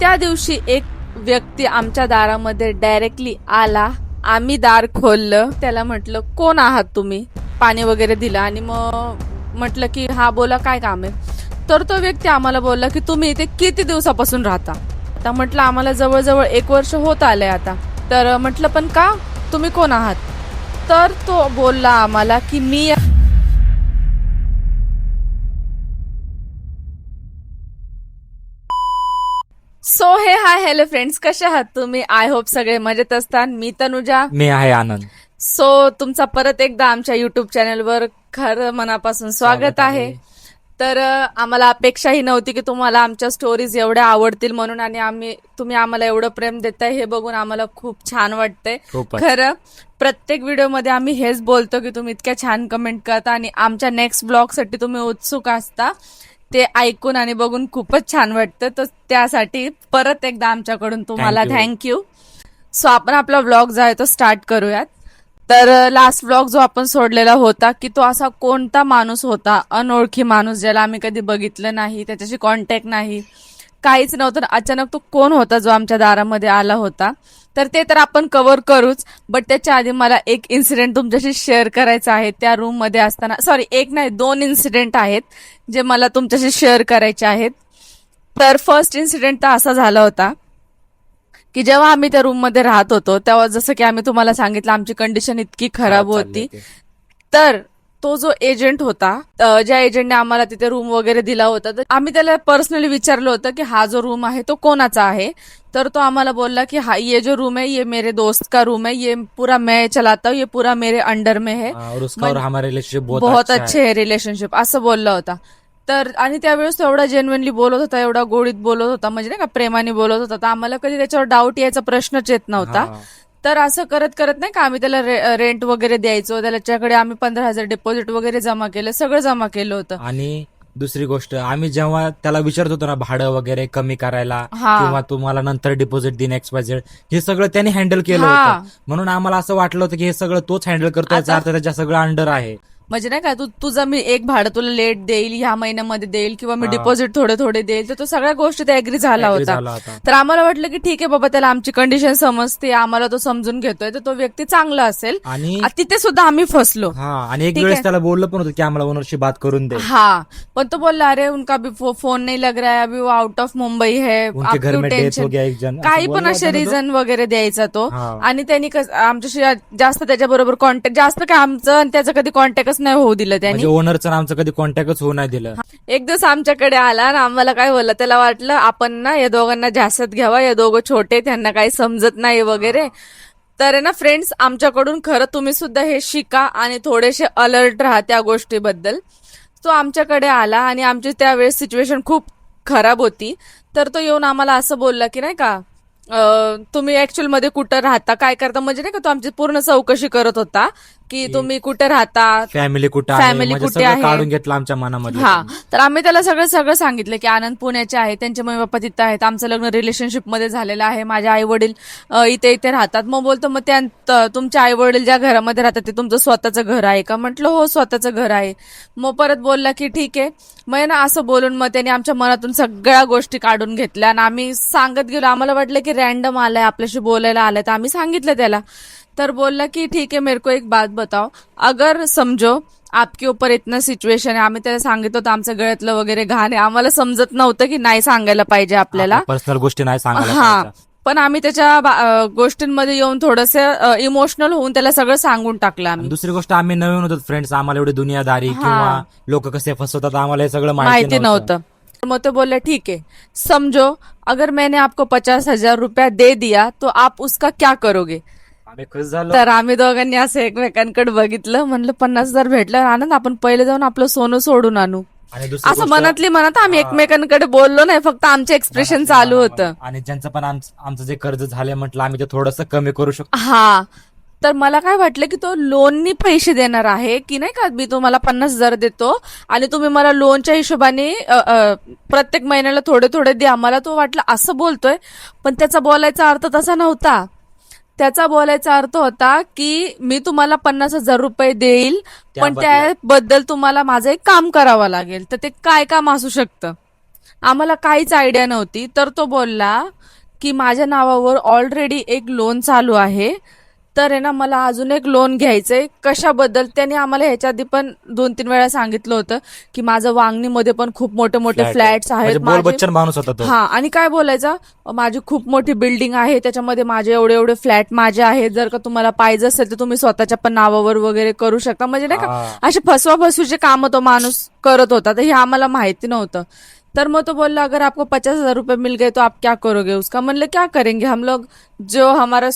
त्या दिवशी एक व्यक्ती आमच्या दारामध्ये डायरेक्टली आला. आम्ही दार खोललं, त्याला म्हटलं कोण आहात तुम्ही, पाणी वगैरे दिलं आणि मग म्हटलं की हा बोला काय काम आहे. तर तो व्यक्ती आम्हाला बोलला की तुम्ही इथे किती दिवसापासून राहता. आता म्हटलं आम्हाला जवळजवळ 1 वर्ष होत आलंय आता. तर म्हटलं पण का, तुम्ही कोण आहात. तर तो बोलला आम्हाला की मी सो हे हाय हॅलो फ्रेंड्स, कसे आहात तुम्ही. आय होप सगळे मजेत असतात. मी तनुजा, मी आहे आनंद. सो तुमचा परत एकदा आमच्या युट्यूब चॅनलवर खरं मनापासून स्वागत आहे. तर आम्हाला अपेक्षाही नव्हती की तुम्हाला आमच्या स्टोरीज एवढ्या आवडतील म्हणून, आणि तुम्ही आम्हाला एवढं प्रेम देताय हे बघून आम्हाला खूप छान वाटतंय. खरं प्रत्येक व्हिडिओमध्ये आम्ही हेच बोलतो की तुम्ही इतक्या छान कमेंट करता आणि आमच्या नेक्स्ट ब्लॉगसाठी तुम्ही उत्सुक असता. ते ऐकून आणि बघून खूपच छान वाटतं. तर त्यासाठी परत एकदा आमच्याकडून तुम्हाला थँक्यू. सो आपण आपला व्लॉग जो आहे तो स्टार्ट करूयात. तर लास्ट व्लॉग जो आपण सोडलेला होता की तो असा कोणता माणूस होता, अनोळखी माणूस ज्याला आम्ही कधी बघितलं नाही, त्याच्याशी कॉन्टॅक्ट नाही, काहीच नव्हतं. अचानक तो कोण होता जो आमच्या दारामध्ये आला होता. तर ते तर आपण कव्हर करूच, बट त्याच्या आधी मला एक इन्सिडेंट तुमच्याशी शेअर करायचा आहे. त्या रूम मध्ये असताना, सॉरी एक नाही 2 इन्सिडेंट आहेत जे मला तुमच्याशी शेअर करायचे आहेत. तर फर्स्ट इन्सिडेंट तर असा झाला होता की जेव्हा आम्ही त्या रूम मध्ये राहत होतो तेव्हा, जसं की आम्ही तुम्हाला सांगितलं, आमची कंडिशन इतकी खराब होती. तर तो जो एजंट होता, ज्या एजंटने आम्हाला तिथे रूम वगैरे दिला होता, तर आम्ही त्याला पर्सनली विचारलं होतं की हा जो रूम आहे तो कोणाचा आहे. तर तो आम्हाला बोलला की हा ये जो रूम है ये मेरे दोस्त का रूम है, ये पूरा मैं चलाता हूँ, ये पूरा मेरे अंडर में है और उसका और हमारा रिलेशनशिप बहुत अच्छे है रिलेशनशिप, असं बोलला होता. तर आणि त्यावेळेस तो एवढा जेन्युइनली बोलत होता, एवढा गोडीत बोलत होता, म्हणजे नाही का प्रेमाने बोलत होता. तर आम्हाला कधी त्याच्यावर डाऊट यायचा प्रश्नच येत नव्हता. तर असं करत करत नाही का आम्ही त्याला रेंट वगैरे द्यायचो, त्याच्याकडे आम्ही 15,000 डिपॉझिट वगैरे जमा केलं, सगळं जमा केलं होतं. आणि दुसरी गोष्ट, आम्ही जेव्हा त्याला विचारत होतो ना भाडं वगैरे कमी करायला किंवा तुम्हाला नंतर डिपॉझिट देईन XYZ, हे सगळं त्यांनी हँडल केलं होतं. म्हणून आम्हाला असं वाटलं होतं की हे सगळं तोच हँडल करतो, याचा अर्थ त्याच्या सगळं अंडर आहे. म्हणजे नाही का, तुझं मी एक भाडं तुला लेट देईल, ह्या महिन्यामध्ये देईल, किंवा मी डिपॉझिट थोडे थोडे देईल. तर तो सगळ्या गोष्टी ते अग्री झाला होता. तर आम्हाला वाटलं की ठीक आहे बाबा, त्याला आमची कंडिशन समजते, आम्हाला तो समजून घेतोय, तर तो व्यक्ती चांगला असेल. आणि तिथे सुद्धा आम्ही फसलो. आणि एक वेळेस त्याला बोललं पण होतं की आम्हाला ओनरशी बात करून दे. पण तो बोलला अरे उनका भी फोन नाही लग रहा है, अभी वो आउट ऑफ मुंबई है, टेन्शन, काही पण असे रिझन वगैरे द्यायचा तो. आणि त्यांनी आमच्याशी जास्त त्याच्याबरोबर कॉन्टॅक्ट, जास्त काय आमचं आणि त्याचं कधी कॉन्टॅक्ट नाही होऊ दिलं त्यांनी. ओनरचं आमचं कधी कॉन्टॅक्टच होऊ नाही दिलं. एक दिवस आमच्याकडे आला आणि आम्हाला काय बोलला, त्याला वाटलं आपण ना या दोघांना जास्त घ्यावा, या दोघं छोटे, त्यांना काही समजत नाही वगैरे. तर आहे ना फ्रेंड्स, आमच्याकडून खरं तुम्ही सुद्धा हे शिका आणि थोडेसे अलर्ट राहा त्या गोष्टीबद्दल. तो आमच्याकडे आला आणि आमची त्यावेळेस सिच्युएशन खूप खराब होती. तर तो येऊन आम्हाला असं बोलला की नाही का, तुम्ही ऍक्च्युअल मध्ये कुठं राहता, काय करता, म्हणजे नाही का तो आमची पूर्ण चौकशी करत होता की तुम्ही कुठे राहता, फॅमिली कुठे आहे, काढून घेतलं आमच्या मनामध्ये. तर आम्ही त्याला सगळं सांगितलं की आनंद पुण्याचे आहे, त्यांचे मम्मी पप्पा तिथं आहेत, आमचं लग्न रिलेशनशिप मध्ये झालेलं आहे, माझे आई वडील इथे राहतात. मग बोलतो मग तुमचे आई वडील ज्या घरामध्ये राहतात ते तुमचं स्वतःचं घर आहे का. म्हटलं हो स्वतःचं घर आहे. मग परत बोलला की ठीक आहे. मग ना असं बोलून मग त्यांनी आमच्या मनातून सगळ्या गोष्टी काढून घेतल्या आणि आम्ही सांगत गेलो. आम्हाला वाटलं की रॅन्डम आलाय, आपल्याशी बोलायला आलाय, तर आम्ही सांगितलं त्याला. तर बोलला की ठीक है, मेरे को एक बात बताओ, अगर समझो आपके ऊपर इतना सिच्युएशन आहे. आम्ही त्याला सांगितलं होतं आमचं गळ्यातलं वगैरे घाण आहे, आम्हाला समजत नव्हतं की नाही सांगायला पाहिजे आपल्याला, पर्सनल गोष्टी नाही सांगायला. पण आम्ही त्याच्या गोष्टींमध्ये येऊन थोडंसं इमोशनल होऊन त्याला सगळं सांगून टाकलं आम्ही. दुसरी गोष्ट, आम्ही नवीन होतो फ्रेंड्स, आम्हाला एवढी दुनियादारी किंवा लोक कसे फसवतात आम्हाला हे सगळं माहिती नव्हतं. मग तो बोलला ठीक है, समझो अगर मैंने आपको 50,000 रुपया दे दिया तो आप उसका क्या करोगे. तर आम्ही दोघांनी असं एकमेकांकडे बघितलं, म्हणलं 50,000 भेटलं आनंद, आपण पहिले जाऊन आपलं सोनं सोडून आणू. असं मनातली मनात आम्ही एकमेकांकडे बोललो नाही, फक्त आमचे एक्सप्रेशन चालू होतं. आणि ज्यांचं पण आमचं जे कर्ज झालंय म्हटलं आम्ही ते थोडंसं कमी करू शकतो. तर मला काय वाटलं की तो लोननी पैसे देणार आहे की नाही का, मी तुम्हाला 50,000 देतो आणि तुम्ही मला लोनच्या हिशोबाने प्रत्येक महिन्याला थोडे थोडे द्या. मला तो वाटलं असं बोलतोय, पण त्याचा बोलायचा अर्थ तसा नव्हता. त्याचा बोलायचा अर्थ होता की मी तुम्हाला 50,000 रुपये देईल, पण त्याबद्दल तुम्हाला माझं एक काम करावं लागेल. तर ते काय काम असू शकतं. आम्हाला काहीच आयडिया नव्हती. तर तो बोलला की माझ्या नावावर ऑलरेडी एक लोन चालू आहे, तर आहे ना मला अजून एक लोन घ्यायचंय. कशाबद्दल? त्याने आम्हाला ह्याच्या आधी पण 2-3 वेळा सांगितलं होतं की माझं वांगणीमध्ये पण खूप मोठे मोठे Flat. फ्लॅट्स आहेत म्हणजे बोल बच्चन माणूस होता तो. हा, आणि काय बोलायचा, माझी खूप मोठी बिल्डिंग आहे, त्याच्यामध्ये माझे एवढे एवढे फ्लॅट माझे आहेत, जर का तुम्हाला पाहिजे असेल तर तुम्ही स्वतःच्या पण नावावर वगैरे करू शकता. म्हणजे नाही का हा. असे फसवाफसवीचे कामं तो माणूस करत होता. तर हे आम्हाला माहिती नव्हतं. तर मग तो बोलला अगर आपको 50,000 रुपए मिल गए तो आप क्या करोगे उसका? म्हणलं क्या करेंगे हम लोग, जो हमारा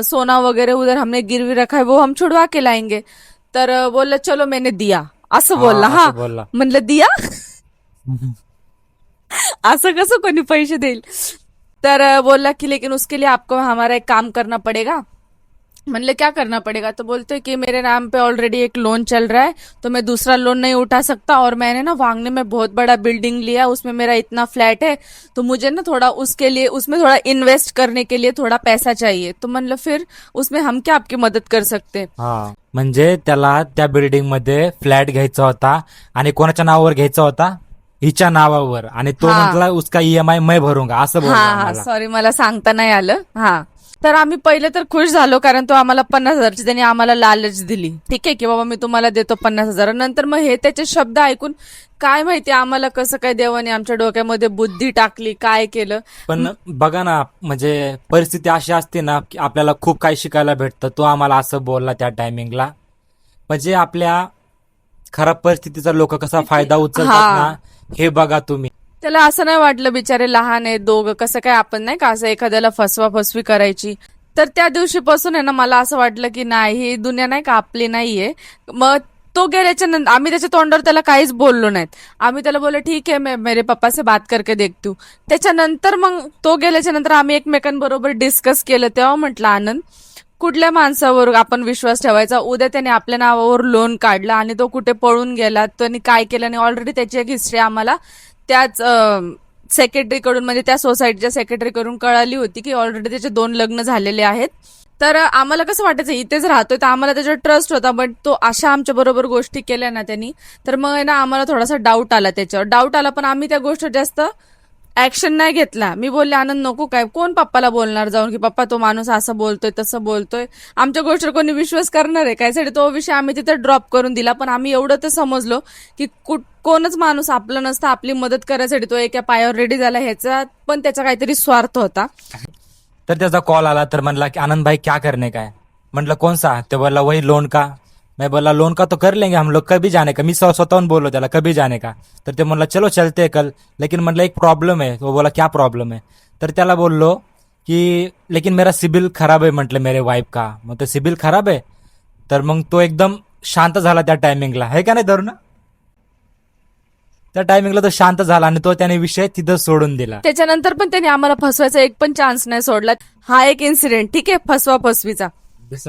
सोना वगैरह उधर हमने गिरवी रखा है वो हम छुड़वा के लाएंगे. तर बोलला चलो मैंने दिया, असं बोलला. असं हा, बोलला. म्हणलं दिया असं कसं कोणी पैसे देईल? तर बोलला की लेकिन उसके लिए आपको हमारा एक काम करना पड़ेगा. म्हणले क्या करना पड़ेगा? तो बोलते कि मेरे नाम पे ऑलरेडी एक लोन चल रहा है, तो मैं दूसरा लोन नहीं उठा सकता, और मैंने ना वांगने में बहुत बड़ा बिल्डिंग लिया, उसमें मेरा इतना फ्लैट है, तो मुझे ना थोड़ा उसके लिए उसमें थोड़ा इन्वेस्ट करने के लिए थोड़ा पैसा चाहिए. तो म्हणलं फिर उसमें हम क्या आपकी मदद कर सकते हैं? हा, म्हणजे त्याला त्या बिल्डिंग मध्ये फ्लॅट घ्यायचा होता आणि कोणाच्या नावावर घ्यायचा होता? हिच्या नावावर. आणि तो हा. म्हटला उसका ईएमआय मैं भरूंगा, असं बोलला हा, आम्हाला. सॉरी मला सांगता नाही आलं. हा, तर आम्ही पहिले तर खुश झालो, कारण तो आम्हाला 50,000ची त्यांनी आम्हाला लालच दिली. ठीक आहे की बाबा मी तुम्हाला देतो 50,000. नंतर मग हे त्याचे शब्द ऐकून काय माहिती आम्हाला कसं काय देवाने आमच्या डोक्यामध्ये बुद्धी टाकली, काय केलं. पण बघा ना, म्हणजे परिस्थिती अशी असते ना की आपल्याला खूप काही शिकायला भेटतं. तो आम्हाला असं बोलला त्या टायमिंगला. म्हणजे आपल्या खराब परिस्थितीचा लोक कसा फायदा उचलतात ना, हे बघा तुम्ही. त्याला असं नाही वाटलं बिचारे लहान आहेत दोघं, कसं काय आपण नाही का असं एखाद्याला फसवी करायची. तर त्या दिवशीपासून आहे ना मला असं वाटलं की नाही, ही दुनिया नाही का आपली नाहीये. मग तो गेल्याच्या नंतर आम्ही त्याच्या तोंडावर त्याला काहीच बोललो नाहीत. आम्ही त्याला बोललो ठीक आहे मैं मेरे पप्पा से बात करके देखती हूँ. त्याच्यानंतर मग तो गेल्याच्या नंतर आम्ही एकमेकांबरोबर डिस्कस केलं. तेव्हा म्हटलं आनंद, कुठल्या माणसावर आपण विश्वास ठेवायचा? उद्या त्याने आपल्या नावावर लोन काढला आणि तो कुठे पळून गेला, त्यांनी काय केलं नाही. ऑलरेडी त्याची एक हिस्ट्री आम्हाला त्याच सेक्रेटरीकडून, म्हणजे त्या सोसायटीच्या सेक्रेटरीकडून कळाली होती की ऑलरेडी त्याचे 2 लग्न झालेले आहेत. तर आम्हाला कसं वाटायचं इथेच राहतोय, तर आम्हाला त्याच्यावर ट्रस्ट होता. बट तो अशा आमच्या बरोबर गोष्टी केल्या ना त्यांनी, तर मग आहे ना आम्हाला थोडासा डाऊट आला त्याच्यावर. डाऊट आला पण आम्ही त्या गोष्टीवर जास्त ऍक्शन नाही घेतला. मी बोलले आनंद नको, काय कोण पप्पाला बोलणार जाऊन की पप्पा तो माणूस असं बोलतोय तसं बोलतोय, आमच्या गोष्टीवर कोणी विश्वास करणार आहे काय? साठी तो विषय आम्ही तिथे ड्रॉप करून दिला. पण आम्ही एवढं तर समजलो की कोणच माणूस आपलं नसतं, आपली मदत करायसाठी तो एका पायावर रेडी झाला, ह्याचा पण त्याचा काहीतरी स्वार्थ होता. तर त्याचा कॉल आला, तर म्हणला की आनंद भाई क्या करने का है? म्हटलं कौन सा? ते बोलला वही लोन का. मैं बोला लोन का तो कर लेंगे हम लोग, कभी जाने का. मी स्वतःहून बोललो त्याला कभी जाने का. तर ते म्हणला चलो चलते कल, लेकिन म्हटलं एक प्रॉब्लेम है. तो बोला क्या प्रॉब्लेम है? तर त्याला बोललो की लेकिन मेरा सिबिल खराब है, म्हटलं मेरे वाईफ का. मग ते सिबिल खराब आहे. तर मग तो एकदम शांत झाला त्या टायमिंगला, है का नाही धरून? त्या टायमिंगला तो शांत झाला आणि तो त्याने विषय तिथं सोडून दिला. त्याच्यानंतर पण त्यांनी आम्हाला फसवायचा एक पण चान्स नाही सोडला. हा एक इन्सिडेंट ठीक आहे फसवीचा.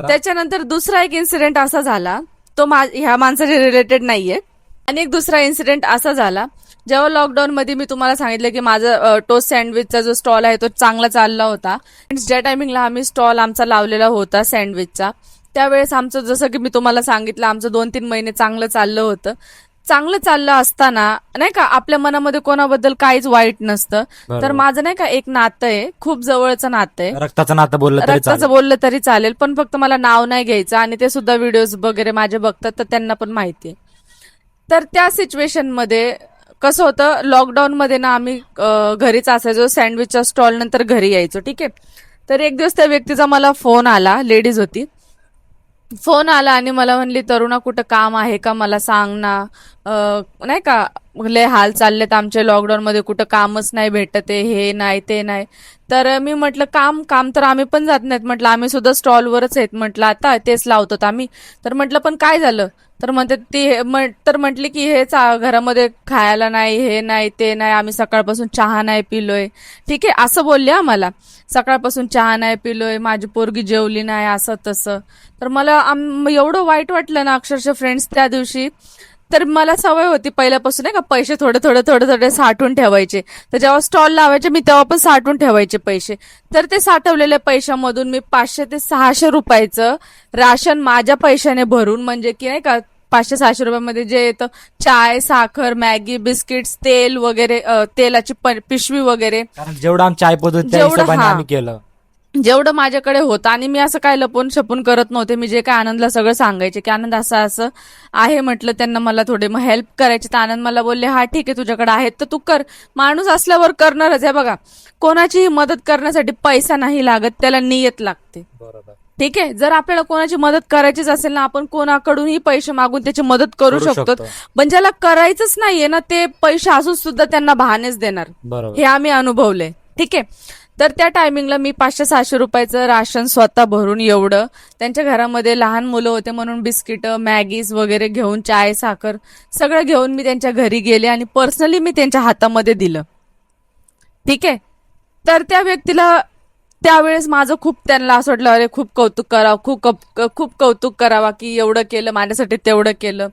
त्याच्यानंतर दुसरा एक इन्सिडेंट असा झाला, तो ह्या माणसाच्या रिलेटेड नाहीये. आणि एक दुसरा इन्सिडेंट असा झाला, जेव्हा लॉकडाऊन मध्ये मी तुम्हाला सांगितलं की माझा टोस्ट सँडविचचा जो स्टॉल आहे तो चांगला चालला होता. ज्या टायमिंगला आम्ही स्टॉल आमचा लावलेला होता सँडविचचा, त्यावेळेस आमचं जसं की मी तुम्हाला सांगितलं आमचं 2-3 महिने चांगलं चाललं होतं. चांगलं चाललं असताना नाही का आपल्या मनामध्ये कोणाबद्दल काहीच वाईट नसतं. तर माझं नाही का एक नातं आहे, खूप जवळचं नातं आहे, रक्ताचं नातं बोललं तरी रक्ताचं बोललं तरी चालेल, पण फक्त मला नाव नाही घ्यायचं. आणि ते सुद्धा व्हिडिओज वगैरे माझे बघतात तर त्यांना पण माहिती आहे. तर त्या सिच्युएशन मध्ये कसं होतं, लॉकडाऊन मध्ये ना आम्ही घरीच असायचो, सँडविचच्या स्टॉल नंतर घरी यायचो. ठीक आहे. तर एक दिवस त्या व्यक्तीचा मला फोन आला, लेडीज होती. फोन आला आणि मला म्हणली तरुणा कुठं काम आहे का मला सांग ना, नाही का लय हाल चाललेत आमच्या लॉकडाऊन मध्ये, कुठं कामच नाही भेटत आहे, हे नाही ते नाही. तर मी म्हटलं काम तर आम्ही पण जात नाहीत, म्हटलं आम्ही सुद्धा स्टॉलवरच आहेत, म्हटलं आता तेच लावतो आम्ही. तर म्हटलं पण काय झालं? तर म्हणते ती तर म्हटली की हेच घरामध्ये खायला नाही, हे नाही ते नाही, आम्ही सकाळपासून चहा नाही पिलोय. ठीक आहे असं बोलले आम्हाला, सकाळपासून चहा नाही पिलोय, माझी पोरगी जेवली नाही, असं तसं. तर मला एवढं वाईट वाटलं ना अक्षरशः फ्रेंड्स त्या दिवशी. तर मला सवय होती पहिल्यापासून नाही का पैसे थोडे साठवून ठेवायचे. तर जेव्हा स्टॉल लावायचे मी तेव्हा पण साठवून ठेवायचे पैसे. तर ते साठवलेल्या पैशामधून मी 500 ते 600 रुपयाचं राशन माझ्या पैशाने भरून, म्हणजे की नाही का 500-600 रुपयामध्ये जे येतं, चाय, साखर, मॅगी, बिस्किट्स, तेल वगैरे, तेलाची पिशवी वगैरे, कारण जेवढं आमच्या ऐपत होतं त्या जेवढं, हिशोबाने हा, आम्ही केलं. जेवढं माझ्याकडे होतं. आणि मी असं काय लपून छपून करत नव्हते. मी जे काय आनंदला सगळं सांगायचे की आनंद असं असं आहे म्हटलं. त्यांना मला थोडे मग हेल्प करायची. तर आनंद मला बोलले हा ठीक आहे, तुझ्याकडे आहेत तर तू कर. माणूस असल्यावर करणारच आहे. बघा, कोणाचीही मदत करण्यासाठी पैसा नाही लागत, त्याला नियत लागते. बरोबर. ठीक आहे, जर आपल्याला कोणाची मदत करायचीच असेल ना, आपण कोणाकडूनही पैसे मागून त्याची मदत करू शकतो. पण ज्याला करायचंच नाहीये ना, ते पैसे असून सुद्धा त्यांना बहानेच देणार. बरोबर. हे आम्ही अनुभवलंय. ठीक आहे, तर त्या टायमिंगला मी 500-600 रुपयाचं राशन स्वतः भरून, एवढं त्यांच्या घरामध्ये लहान मुलं होते म्हणून बिस्किट, मॅगीज वगैरे घेऊन, चाय, साखर सगळं घेऊन मी त्यांच्या घरी गेले आणि पर्सनली मी त्यांच्या हातामध्ये दिलं. ठीक आहे, तर त्या व्यक्तीला त्यावेळेस माझं खूप त्यांना असं वाटलं, अरे खूप कौतुक करावं, खूप कौतुक करावा की एवढं केलं माझ्यासाठी, तेवढं केलं.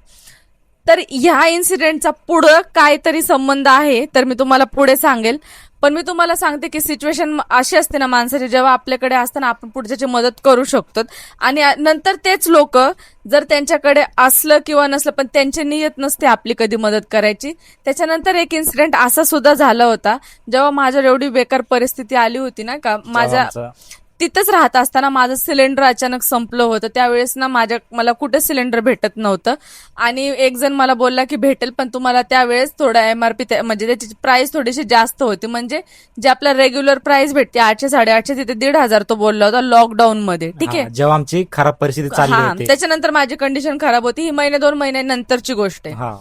तर ह्या इन्सिडेंटचा पुढं काहीतरी संबंध आहे, तर मी तुम्हाला पुढे सांगेल. पण मी तुम्हाला सांगते की सिच्युएशन अशी असते ना माणसाची, जेव्हा आपल्याकडे असताना आपण पुढच्याची मदत करू शकतो. आणि नंतर तेच लोक, जर त्यांच्याकडे असलं किंवा नसलं, पण त्यांची नियत नसते आपली कधी मदत करायची. त्याच्यानंतर एक इन्सिडेंट असा सुद्धा झाला होता, जेव्हा माझ्यावर एवढी बेकार परिस्थिती आली होती ना, का माझ्या तिथंच राहत असताना माझं सिलेंडर अचानक संपलं होतं. त्यावेळेस ना मला कुठे सिलेंडर भेटत नव्हतं. आणि एक जण मला बोलला की भेटेल, पण तुम्हाला त्यावेळेस थोडा MRP, म्हणजे त्याची प्राइस थोडीशी जास्त होती. म्हणजे जे आपला रेग्युलर प्राइस भेटते 800-850, तिथे 1500 तो बोलला होता लॉकडाऊन मध्ये. ठीक आहे, जेव्हा आमची खराब परिस्थिती चालली होती. त्याच्यानंतर माझी कंडिशन खराब होती. ही 1-2 महिन्यानंतरची गोष्ट आहे.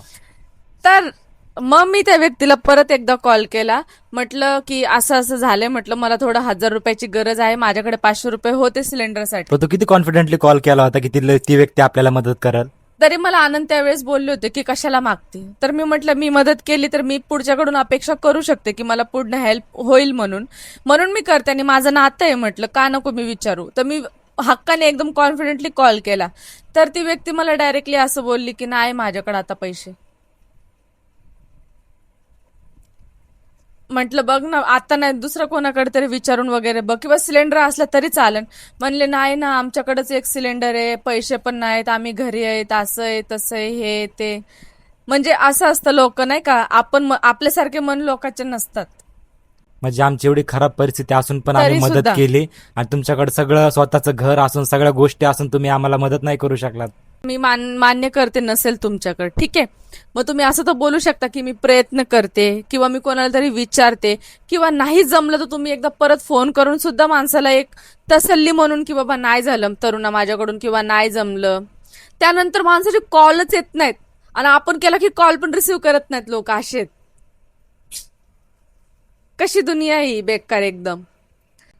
तर मग मी त्या व्यक्तीला परत एकदा कॉल केला. म्हटलं की असं असं झालंय, म्हटलं मला थोडं 1000 रुपयाची गरज आहे, माझ्याकडे 500 रुपये होते सिलेंडरसाठी. तू किती कॉन्फिडेंटली कॉल केला होता की ती व्यक्ती आपल्याला मदत करेल. तरी मला आनंद त्यावेळेस बोलले होते की कशाला मागते. तर मी म्हटलं मी मदत केली तर मी पुढच्याकडून अपेक्षा करू शकते की मला पुढे हेल्प होईल, म्हणून मी करते. आणि माझं नातं आहे, म्हटलं का नको मी विचारू. तर मी हक्काने एकदम कॉन्फिडेंटली कॉल केला. तर ती व्यक्ती मला डायरेक्टली असं बोलली की नाही माझ्याकडे आता पैसे. म्हटलं बघ ना, आता नाही, दुसरं कोणाकडे तरी विचारून वगैरे बघ, किंवा सिलेंडर असला तरी चालेल. म्हणले नाही ना, आमच्याकडेच एक सिलेंडर आहे, पैसे पण नाहीत, आम्ही घरी आहेत, असं आहे तसं आहे, हे ते. म्हणजे असं असतं लोक, नाही का, आपण आपल्यासारखे मन लोकांचे नसतात. म्हणजे आमची एवढी खराब परिस्थिती असून पण आम्ही तरी मदत सुद्धा. केली, आणि तुमच्याकडे सगळं स्वतःचं घर असून सगळ्या गोष्टी असून तुम्ही आम्हाला मदत नाही करू शकलात. मी मान्य करते नसेल तुमच्याकडे, ठीक आहे. मग तुम्ही असं तर बोलू शकता की मी प्रयत्न करते, किंवा मी कोणाला तरी विचारते, किंवा नाही जमलं तर तुम्ही एकदा परत फोन करून सुद्धा माणसाला एक तसल्ली म्हणून की बाबा नाही झालं तरुणा माझ्याकडून, किंवा नाही जमलं. त्यानंतर माणसाचे कॉलच येत नाहीत, आणि आपण केला की कॉल पण रिसिव्ह करत नाहीत लोक. असे कशी दुनिया ही बेकार एकदम.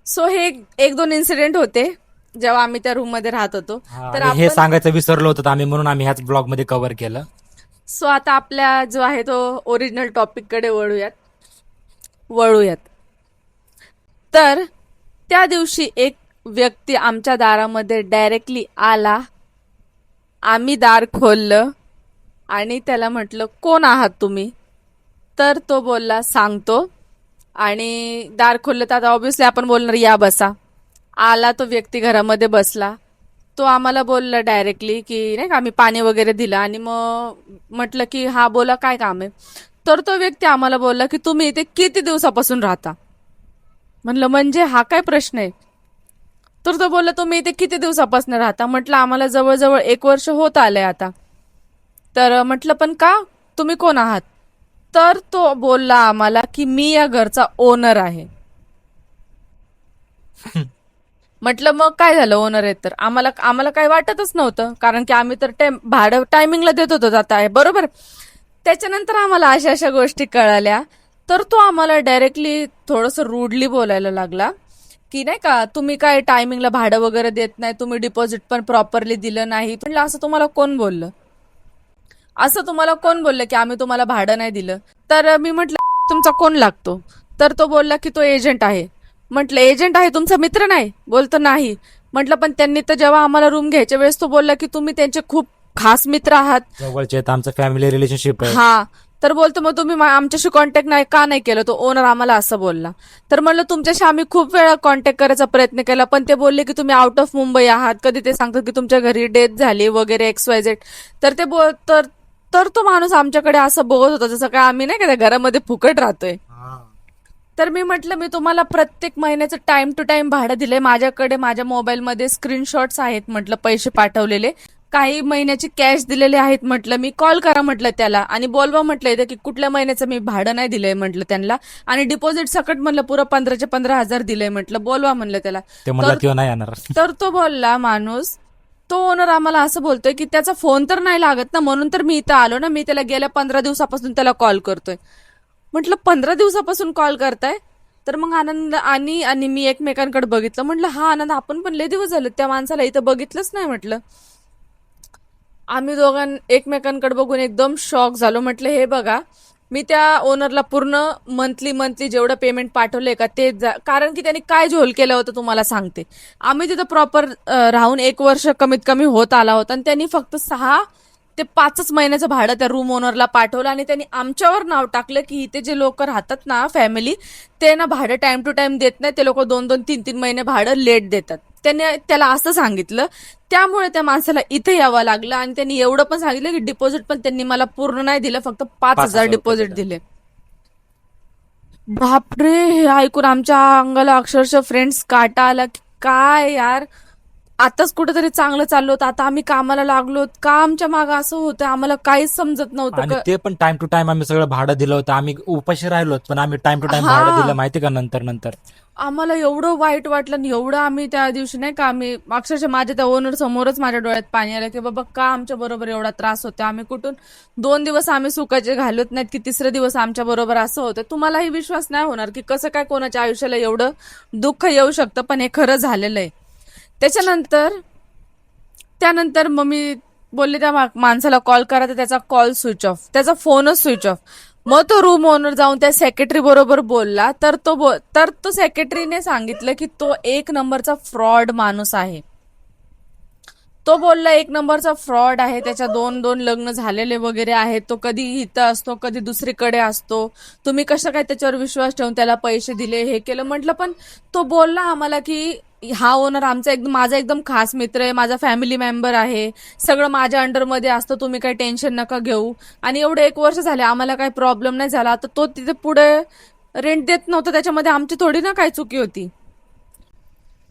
सो हे 1-2 इन्सिडेंट होते जेव्हा आम्ही त्या रूम मध्ये राहत होतो. तर हे सांगायचं विसरलो होतो आम्ही, म्हणून आम्ही ह्याच ब्लॉग मध्ये कव्हर केलं. सो आता आपल्या जो आहे तो ओरिजिनल टॉपिक कडे वळूयात. तर त्या दिवशी एक व्यक्ती आमच्या दारामध्ये डायरेक्टली आला. आम्ही दार खोललं आणि त्याला म्हटलं कोण आहात तुम्ही. तर तो बोलला सांगतो. आणि दार खोललं तर आता ऑब्व्हियसली आपण बोलणार या बसा. आला तो व्यक्ती, घरामध्ये बसला. तो आम्हाला बोलला डायरेक्टली की नाही का, आम्ही पाणी वगैरे दिलं. आणि मग म्हटलं की हा बोला काय काम आहे. तर तो व्यक्ती आम्हाला बोलला की तुम्ही इथे किती दिवसापासून राहता. म्हणलं म्हणजे हा काय प्रश्न आहे. तर तो बोलला तुम्ही इथे किती दिवसापासून राहता. म्हटलं आम्हाला जवळजवळ 1 वर्ष होत आलंय आता. तर म्हटलं पण का, तुम्ही कोण आहात. तर तो बोलला आम्हाला की मी या घरचा ओनर आहे. म्हटलं मग काय झालं, ओनर आहे तर. आम्हाला काही वाटतच नव्हतं, कारण की आम्ही तर भाडं टायमिंगला देत होतो जाता आहे, बरोबर. त्याच्यानंतर आम्हाला अशा गोष्टी कळाल्या. तर तो आम्हाला डायरेक्टली थोडंसं रूडली बोलायला लागला की नाही का, तुम्ही काय टायमिंगला भाडं वगैरे देत नाही, तुम्ही डिपॉझिट पण प्रॉपरली दिलं नाही. म्हणलं असं तुम्हाला कोण बोललं, की आम्ही तुम्हाला भाडं नाही दिलं. तर मी म्हटलं तुमचा कोण लागतो. तर तो बोलला की तो एजंट आहे. म्हटलं एजंट आहे, तुमचा मित्र नाही. बोलतो नाही. म्हटलं पण त्यांनी तर जेव्हा आम्हाला रूम घ्यायच्या वेळेस तो बोलला की तुम्ही त्यांचे खूप खास मित्र आहात, जवळचे, आमचं फॅमिली रिलेशनशिप आहे. हा. तर बोलतो मग तुम्ही आमच्याशी कॉन्टॅक्ट नाही का नाही केलं, तो ओनर आम्हाला असं बोलला. तर म्हणलं तुमच्याशी आम्ही खूप वेळा कॉन्टॅक्ट करायचा प्रयत्न केला, पण ते बोलले की तुम्ही आउट ऑफ मुंबई आहात, कधी ते सांगतात की तुमच्या घरी डेथ झाली वगैरे XYZ. तर ते तर तो माणूस आमच्याकडे असं बघत होता जसं काय आम्ही नाही का त्या घरामध्ये फुकट राहतोय. तर मी म्हटलं मी तुम्हाला प्रत्येक महिन्याचं टाइम टू टाइम भाडं दिलंय, माझ्याकडे माझ्या मोबाईलमध्ये स्क्रीनशॉट्स आहेत म्हटलं पैसे पाठवलेले, काही महिन्याची कॅश दिलेले आहेत म्हटलं, मी कॉल करा म्हटलं त्याला आणि बोलवा म्हटलं इथं की कुठल्या महिन्याचं मी भाडं नाही दिलंय म्हटलं त्यांना, आणि डिपॉझिट सकट म्हटलं पुरं 15,000 दिलंय म्हटलं, बोलवा म्हणलं त्याला. ते म्हणला किंवा नाही येणार. तर तो बोलला माणूस, तो ओनर आम्हाला असं बोलतोय की त्याचा फोन तर नाही लागत ना, म्हणून तर मी इथं आलो ना, मी त्याला गेल्या 15 दिवसापासून त्याला कॉल करतोय. म्हटलं 15 दिवसापासून कॉल करताय? तर मग आनंद आणि आणि मी एकमेकांकडे बघितलं, म्हटलं हा आनंद आपण पण लय दिवस झाले त्या माणसाला इथं बघितलंच नाही म्हटलं. आम्ही एकमेकांकडे बघून एकदम शॉक झालो. म्हटलं हे बघा, मी त्या ओनरला पूर्ण मंथली जेवढं पेमेंट पाठवलंय का ते कारण की त्यांनी काय झोल केलं होतं तुम्हाला सांगते. आम्ही तिथं प्रॉपर राहून 1 वर्ष कमीत कमी होत आला होता आणि त्यांनी फक्त 6 ते 5 महिन्याचं भाडं त्या रूम ओनरला पाठवलं आणि त्यांनी आमच्यावर नाव टाकलं की इथे जे लोक राहतात ना फॅमिली, ते ना भाडं टाइम टू टाइम देत नाही, ते लोक 2-2, 3-3 महिने भाडं लेट देतात. त्याला असं सांगितलं, त्यामुळे त्या माणसाला इथे यावं लागलं. आणि त्यांनी एवढं पण सांगितलं की डिपॉझिट पण त्यांनी मला पूर्ण नाही दिलं, फक्त 5,000 डिपॉझिट दिले. बापरे, हे ऐकून आमच्या अंगाला अक्षरशः फ्रेंड्स काटा आला की काय यार, आताच कुठेतरी चांगलं चाललो होतं, आता आम्ही कामाला लागलो, का आमच्या मागं असं होतं आम्हाला काहीच समजत नव्हतं. आणि ते पण टाइम टू टाइम आम्ही सगळं भाडं दिलं होतं, आम्ही उपाशी राहिलो पण आम्ही टाइम टू टाइम भाडं दिलं माहिती का नंतर. आम्हाला एवढं वाईट वाटलं आणि एवढं आम्ही त्या दिवशी नाही का, आम्ही अक्षरशः माझ्या त्या ओनर समोरच माझ्या डोळ्यात पाणी आलं की बाबा का आमच्या बरोबर एवढा त्रास होतो, आम्ही कुठून 2 दिवस आम्ही सुखाचे घालत नाहीत की 3रे दिवस आमच्या बरोबर असं होतं. तुम्हालाही विश्वास नाही होणार की कसं काय कोणाच्या आयुष्याला एवढं दुःख येऊ शकतं, पण हे खरं झालेलं आहे. त्यानंतर मग मी बोलले त्या माणसाला कॉल करा, तर त्याचा कॉल स्विच ऑफ, त्याचा फोनच स्विच ऑफ. मग तो रूम ओनर जाऊन त्या सेक्रेटरी बरोबर बोलला, तर तो सेक्रेटरीने सांगितलं की तो 1 नंबरचा फ्रॉड माणूस आहे. तो बोलला 1 नंबरचा फ्रॉड आहे, त्याच्या 2 लग्न झालेले वगैरे आहेत, तो कधी इथं असतो कधी दुसरीकडे असतो, तुम्ही कसं काय त्याच्यावर विश्वास ठेवून त्याला पैसे दिले हे केलं. म्हटलं पण तो बोलला आम्हाला की हा ओनर माझा एकदम खास मित्र आहे, माझा फॅमिली मेंबर आहे, सगळं माझ्या अंडरमध्ये असतं, तुम्ही काही टेन्शन नका घेऊ. आणि एवढे 1 वर्ष झाले आम्हाला काही प्रॉब्लेम नाही झाला. आता तो तिथे पुढे रेंट देत नव्हता, त्याच्यामध्ये आमची थोडी ना काही चुकी होती.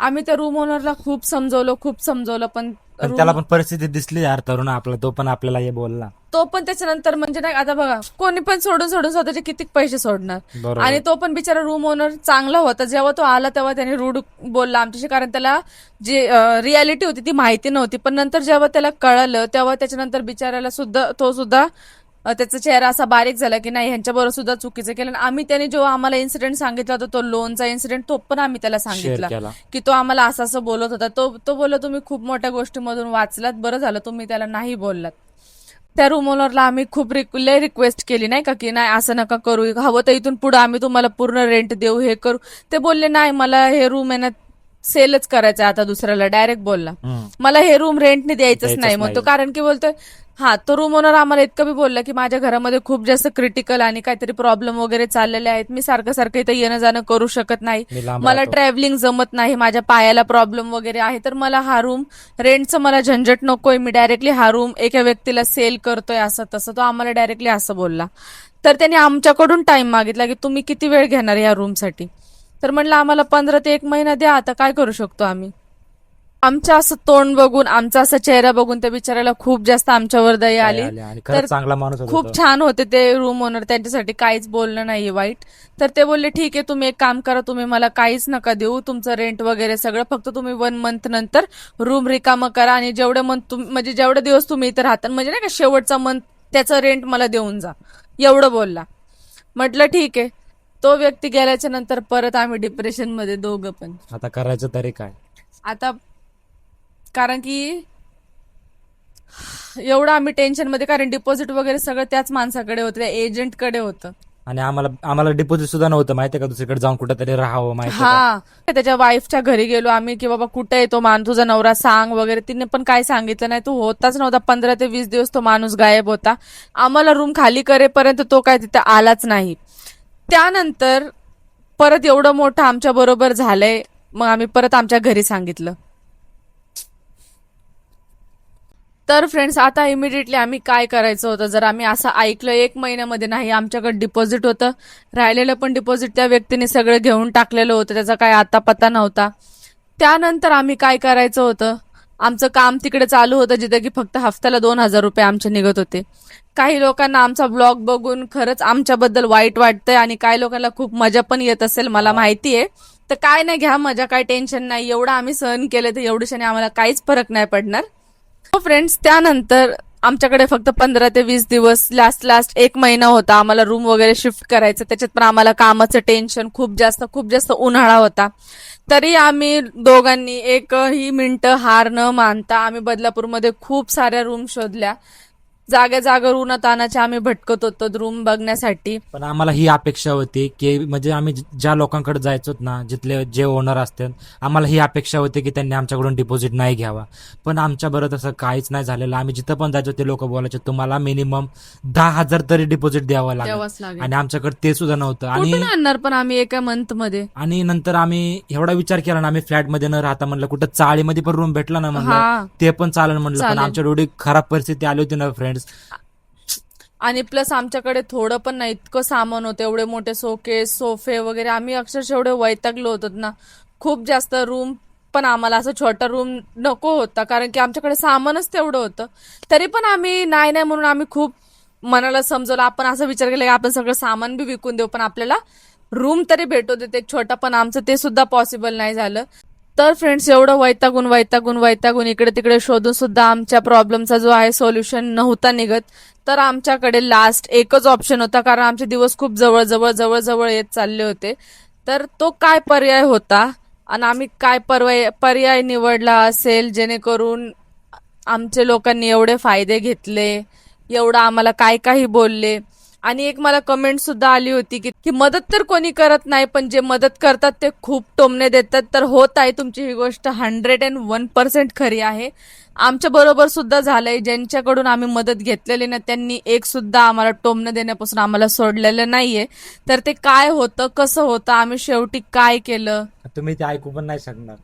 आम्ही त्या रूम ओनरला खूप समजवलं पण त्याला पण परिस्थिती दिसली यार तरुण आपला, तो पण आपल्याला हे बोलला. तो पण त्याच्यानंतर म्हणजे नाही, आता बघा कोणी पण सोडून स्वतःचे किती पैसे सोडणार. आणि तो पण बिचारा रूम ओनर चांगला होता, जेव्हा तो आला तेव्हा त्याने रूड बोलला आमच्याशी, कारण त्याला जी रियालिटी होती ती माहिती नव्हती. पण नंतर जेव्हा त्याला कळलं तेव्हा त्याच्यानंतर बिचाराला सुद्धा त्याचा चेहरा असा बारीक झाला की नाही ह्यांच्याबरोबर सुद्धा चुकीचं केलं. आणि त्याने जो आम्हाला इन्सिडेंट सांगितला होता तो लोनचा इन्सिडेंट, तो पण आम्ही त्याला सांगितला की तो आम्हाला असं बोलत होता. तो बोलला तुम्ही खूप मोठ्या गोष्टीमधून वाचलात, बरं झालं तुम्ही त्याला नाही बोललात. त्या रूम ओनरला आम्ही खूप रिक्वेस्ट केली नाही का की नाही असं नका करू, हवं तर इथून पुढे आम्ही तुम्हाला पूर्ण रेंट देऊ, हे करू. ते बोलले नाही मला हे रूम आहे ना सेलच करायचं आता दुसऱ्याला, डायरेक्ट बोलला मला हे रूम रेंटने द्यायचंच नाही म्हणतो. कारण की बोलतोय तो रूम ओनर आम्हाला इतकं बी बोलला की माझ्या घरामध्ये खूप जास्त क्रिटिकल आणि काहीतरी प्रॉब्लेम वगैरे चाललेले आहेत, मी सारखं इथं येणं जाणं करू शकत नाही, मला ट्रॅव्हलिंग जमत नाही, माझ्या पायाला प्रॉब्लेम वगैरे आहे, तर मला हा रूम रेंटचं मला झंझट नकोय, मी डायरेक्टली हा रूम एका व्यक्तीला सेल करतोय असं तसं. तो आम्हाला डायरेक्टली असं बोलला. तर त्यांनी आमच्याकडून टाइम मागितला की तुम्ही किती वेळ घेणार या रूमसाठी. तर म्हणलं आम्हाला 15 ते 1 महिना द्या, आता काय करू शकतो आम्ही. आमचं असं तोंड बघून, आमचा असा चेहरा बघून त्या बिचाराला खूप जास्त आमच्यावर दया आली. तर चांगला माणूस होता, खूप छान होते ते रूम ओनर, त्यांच्यासाठी काहीच बोलणं नाहीये वाईट. तर ते बोलले ठीक आहे तुम्ही एक काम करा, तुम्ही मला काहीच नका देऊ, तुमचं रेंट वगैरे सगळं, फक्त तुम्ही 1 मंथ नंतर रूम रिकामं करा आणि जेवढे दिवस तुम्ही इथं राहता म्हणजे नाही का शेवटचा मंथ त्याचं रेंट मला देऊन जा, एवढं बोलला. म्हटलं ठीक आहे. तो व्यक्ती गेल्याच्या नंतर परत आम्ही डिप्रेशन मध्ये दोघं पण. आता करायचं तरी काय आता, कारण की एवढं आम्ही टेन्शन मध्ये, कारण डिपॉझिट वगैरे सगळं त्याच माणसाकडे होतं, त्या एजंटकडे होतं. आणि आम्हाला डिपॉझिट सुद्धा नव्हतं माहितीये का, दुसरीकडे जाऊन कुठेतरी राहावं माहिती का. हा, त्याच्या वाईफच्या घरी गेलो आम्ही की बाबा कुठे आहे तो माणूस, तुझा नवरा सांग वगैरे, तिने पण काय सांगितलं नाही, तो होताच नव्हता. 15 ते 20 दिवस तो माणूस गायब होता. आम्हाला रूम खाली करेपर्यंत तो काय तिथे आलाच नाही. त्यानंतर परत एवढं मोठं आमच्या बरोबर झालंय, मग आम्ही परत आमच्या घरी सांगितलं. तर फ्रेंड्स, आता इमिडिएटली आम्ही काय करायचं होतं, जर आम्ही असं ऐकलं 1 महिन्यामध्ये नाही आमच्याकडे डिपॉझिट होतं, राहिलेलं पण डिपॉझिट त्या व्यक्तीने सगळं घेऊन टाकलेलं होतं, त्याचा काय आता पत्ता नव्हता. त्यानंतर आम्ही काय करायचं होतं, आमचं काम तिकडे चालू होतं जिथे की फक्त हफ्त्याला 2,000 रुपये आमचे निघत होते. काही लोकांना आमचा ब्लॉग बघून खरंच आमच्याबद्दल वाईट वाटतंय आणि काही लोकांना खूप मजा पण येत असेल, मला माहितीये. तर काय नाही, घ्या मजा, काय टेन्शन नाही. एवढं आम्ही सहन केलं तर एवढ्याशाने आम्हाला काहीच फरक नाही पडणार. फ्रेंड्स, त्यानंतर आमच्याकडे फक्त 15 ते 20 दिवस, लास्ट 1 महिना होता आम्हाला रूम वगैरे शिफ्ट करायचं. त्याच्यात पण आम्हाला कामाचं टेन्शन खूप जास्त उन्हाळा होता. तरी आम्ही दोघांनी एकही मिनिटं हार न मानता आम्ही बदलापूरमध्ये खूप साऱ्या रूम शोधल्या. जागेवर उन्हातानाचे आम्ही भटकत होतो रूम बघण्यासाठी. पण आम्हाला ही अपेक्षा होती की म्हणजे आम्ही ज्या लोकांकडे जायचो ना, जिथले जे ओनर असतात, आम्हाला ही अपेक्षा होती की त्यांनी आमच्याकडून डिपॉझिट नाही घ्यावा. पण आमच्या बरोबर तसं काहीच नाही झालेलं. आम्ही जिथं पण जायचो ते लोक बोलायचे तुम्हाला मिनिमम 10,000 तरी डिपॉझिट द्यावं लागेल, आणि आमच्याकडे ते सुद्धा नव्हतं. आणि कुठून आणणार पण आम्ही एका मंथ मध्ये. आणि नंतर आम्ही एवढा विचार केला ना, आम्ही फ्लॅटमध्ये न राहता म्हणलं कुठं चाळीमध्ये पण रूम भेटला ना म्हणलं ते पण चालेल म्हणलं. पण आमच्या एवढी खराब परिस्थिती आली होती ना फ्रेंड्स. आणि प्लस आमच्याकडे थोडं पण नाही, इतकं सामान होतं, एवढे मोठे सोफे वगैरे, आम्ही अक्षरशः एवढे वैतागलो होतो ना खूप जास्त. रूम पण आम्हाला असं छोटा रूम नको होता, कारण की आमच्याकडे सामानच तेवढं होतं. तरी पण आम्ही नाही म्हणून आम्ही खूप मनाला समजवलं. आपण असं विचार केला की आपण सगळं सामान बी विकून देऊ, पण आपल्याला रूम तरी भेटू देत एक छोटा. पण आमचं ते सुद्धा पॉसिबल नाही झालं. तर फ्रेंड्स, एवढं वैतागून इकडे तिकडे शोधून सुद्धा आमच्या प्रॉब्लेमचा जो आहे सोल्युशन नव्हता निघत. तर आमच्याकडे लास्ट एकच ऑप्शन होता, कारण आमचे दिवस खूप जवळ येत चालले होते. तर तो काय पर्याय होता आणि आम्ही काय पर्याय निवडला असेल जेणेकरून आमच्या लोकांनी एवढे फायदे घेतले, एवढं आम्हाला काही बोलले. आणि एक मला कमेंट सुद्धा आली होती की मदत तर कोणी करत नाही, पण जे मदत करतात ते खूप टोमणे देतात. तर होत आहे, तुमची ही गोष्ट 101% खरी आहे. आमच्या बरोबर सुद्धा झालंय. ज्यांच्याकडून आम्ही मदत घेतलेली ना, त्यांनी एक सुद्धा आम्हाला टोमणे देण्यापासून आम्हाला सोडलेलं नाहीये. तर ते काय होतं, कसं होतं, आम्ही शेवटी काय केलं, तुम्ही ते ऐकू पण नाही शकणार.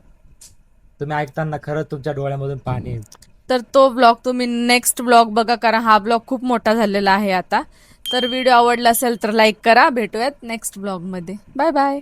तुम्ही ऐकताना खरंच तुमच्या डोळ्यामधून पाणी येईल. तर तो ब्लॉग तुम्ही नेक्स्ट ब्लॉग बघा, कारण हा ब्लॉग खूप मोठा झालेला आहे आता. तर व्हिडिओ आवडला असेल तर लाईक करा. भेटूयात नेक्स्ट ब्लॉग मध्ये. Bye bye.